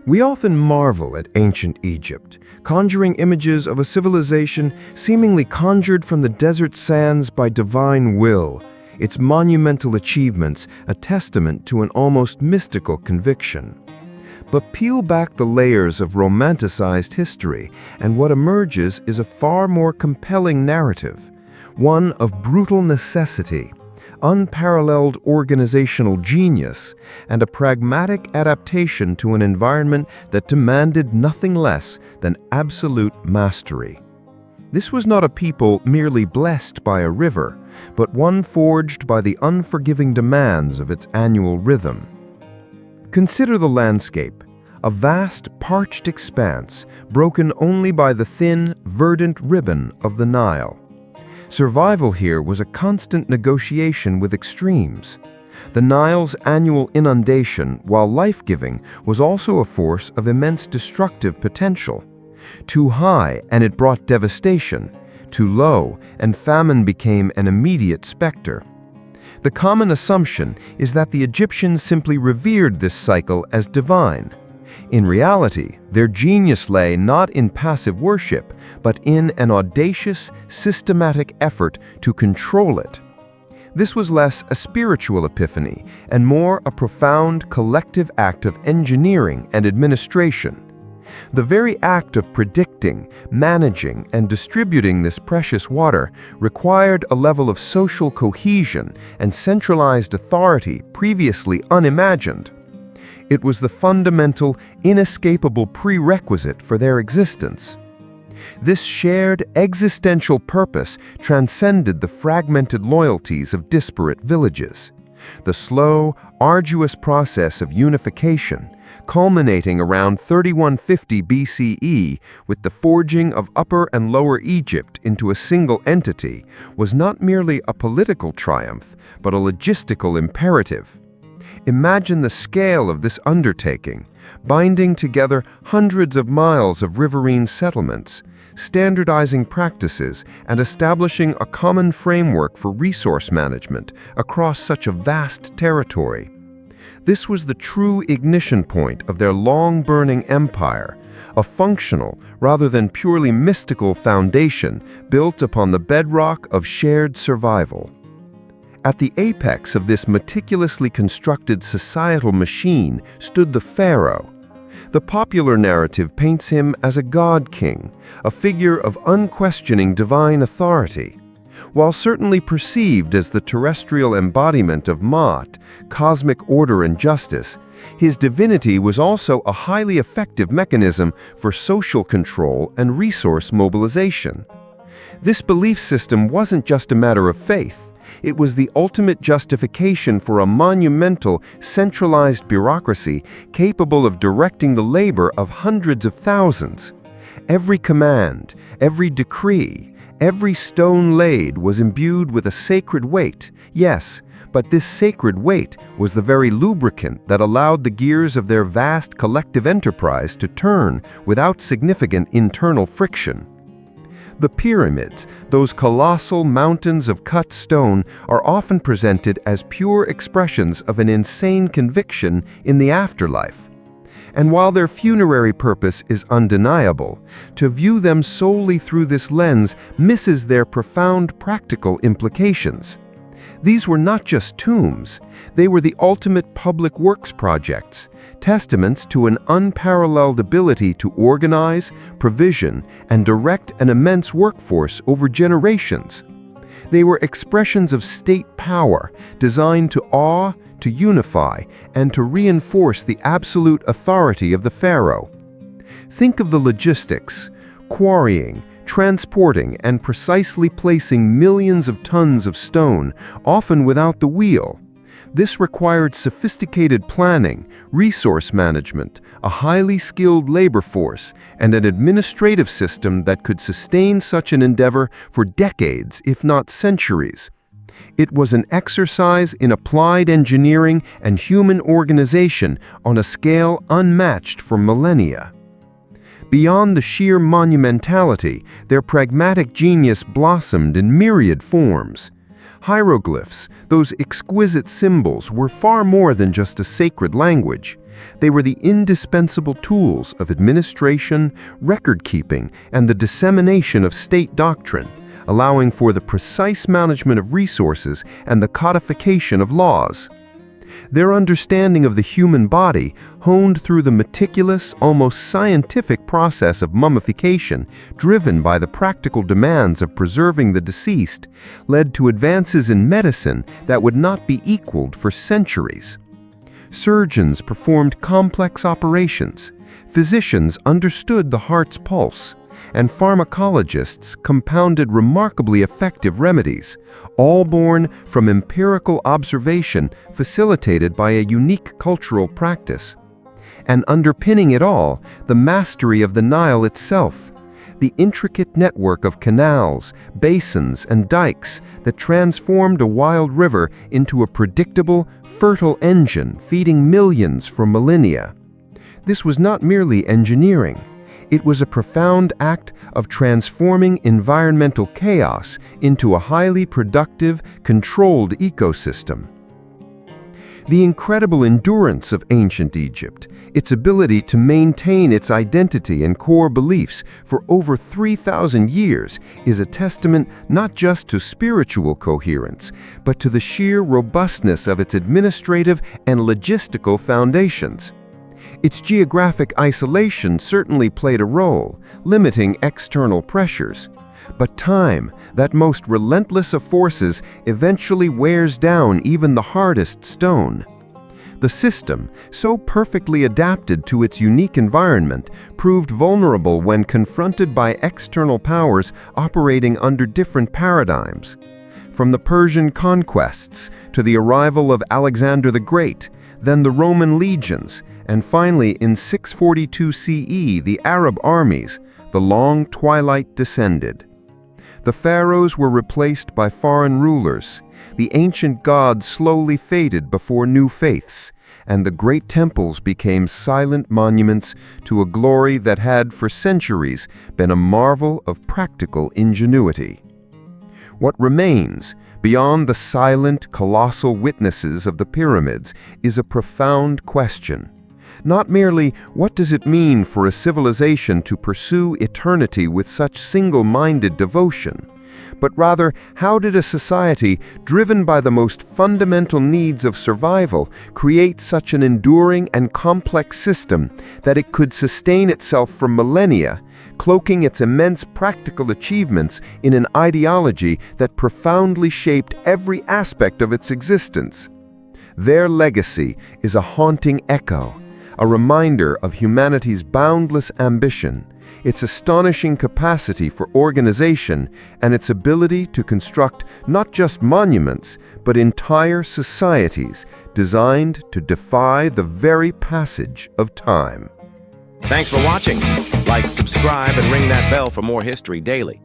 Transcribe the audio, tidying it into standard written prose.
We often marvel at ancient Egypt, conjuring images of a civilization seemingly conjured from the desert sands by divine will, its monumental achievements a testament to an almost mystical conviction. But peel back the layers of romanticized history, and what emerges is a far more compelling narrative, one of brutal necessity, unparalleled organizational genius, and a pragmatic adaptation to an environment that demanded nothing less than absolute mastery. This was not a people merely blessed by a river, but one forged by the unforgiving demands of its annual rhythm. Consider the landscape, a vast, parched expanse broken only by the thin, verdant ribbon of the Nile. Survival here was a constant negotiation with extremes. The Nile's annual inundation, while life-giving, was also a force of immense destructive potential. Too high, and it brought devastation. Too low, and famine became an immediate specter. The common assumption is that the Egyptians simply revered this cycle as divine. In reality, their genius lay not in passive worship, but in an audacious, systematic effort to control it. This was less a spiritual epiphany and more a profound collective act of engineering and administration. The very act of predicting, managing, and distributing this precious water required a level of social cohesion and centralized authority previously unimagined. It was the fundamental, inescapable prerequisite for their existence. This shared existential purpose transcended the fragmented loyalties of disparate villages. The slow, arduous process of unification, culminating around 3150 BCE with the forging of Upper and Lower Egypt into a single entity, was not merely a political triumph, but a logistical imperative. Imagine the scale of this undertaking, binding together hundreds of miles of riverine settlements, standardizing practices, and establishing a common framework for resource management across such a vast territory. This was the true ignition point of their long-burning empire, a functional rather than purely mystical foundation built upon the bedrock of shared survival. At the apex of this meticulously constructed societal machine stood the pharaoh. The popular narrative paints him as a god-king, a figure of unquestioning divine authority. While certainly perceived as the terrestrial embodiment of Maat, cosmic order and justice, his divinity was also a highly effective mechanism for social control and resource mobilization. This belief system wasn't just a matter of faith. It was the ultimate justification for a monumental, centralized bureaucracy capable of directing the labor of hundreds of thousands. Every command, every decree, every stone laid was imbued with a sacred weight, yes, but this sacred weight was the very lubricant that allowed the gears of their vast collective enterprise to turn without significant internal friction. The pyramids, those colossal mountains of cut stone, are often presented as pure expressions of an insane conviction in the afterlife. And while their funerary purpose is undeniable, to view them solely through this lens misses their profound practical implications. These were not just tombs, they were the ultimate public works projects, testaments to an unparalleled ability to organize, provision, and direct an immense workforce over generations. They were expressions of state power, designed to awe, to unify, and to reinforce the absolute authority of the pharaoh. Think of the logistics: quarrying, transporting, and precisely placing millions of tons of stone, often without the wheel. This required sophisticated planning, resource management, a highly skilled labor force, and an administrative system that could sustain such an endeavor for decades, if not centuries. It was an exercise in applied engineering and human organization on a scale unmatched for millennia. Beyond the sheer monumentality, their pragmatic genius blossomed in myriad forms. Hieroglyphs, those exquisite symbols, were far more than just a sacred language. They were the indispensable tools of administration, record-keeping, and the dissemination of state doctrine, allowing for the precise management of resources and the codification of laws. Their understanding of the human body, honed through the meticulous, almost scientific process of mummification, driven by the practical demands of preserving the deceased, led to advances in medicine that would not be equaled for centuries. Surgeons performed complex operations, physicians understood the heart's pulse, and pharmacologists compounded remarkably effective remedies, all born from empirical observation facilitated by a unique cultural practice. And underpinning it all, the mastery of the Nile itself, the intricate network of canals, basins, and dikes that transformed a wild river into a predictable, fertile engine feeding millions for millennia. This was not merely engineering. It was a profound act of transforming environmental chaos into a highly productive, controlled ecosystem. The incredible endurance of ancient Egypt, its ability to maintain its identity and core beliefs for over 3,000 years, is a testament not just to spiritual coherence, but to the sheer robustness of its administrative and logistical foundations. Its geographic isolation certainly played a role, limiting external pressures. But time, that most relentless of forces, eventually wears down even the hardest stone. The system, so perfectly adapted to its unique environment, proved vulnerable when confronted by external powers operating under different paradigms. From the Persian conquests to the arrival of Alexander the Great, then the Roman legions, and finally in 642 CE the Arab armies, the long twilight descended. The pharaohs were replaced by foreign rulers, the ancient gods slowly faded before new faiths, and the great temples became silent monuments to a glory that had for centuries been a marvel of practical ingenuity. What remains, beyond the silent, colossal witnesses of the pyramids, is a profound question. Not merely what does it mean for a civilization to pursue eternity with such single-minded devotion, but rather how did a society driven by the most fundamental needs of survival create such an enduring and complex system that it could sustain itself for millennia, cloaking its immense practical achievements in an ideology that profoundly shaped every aspect of its existence. Their legacy is a haunting echo, a reminder of humanity's boundless ambition, its astonishing capacity for organization, and its ability to construct not just monuments, but entire societies designed to defy the very passage of time. Thanks for watching. Like, subscribe, and ring that bell for more history daily.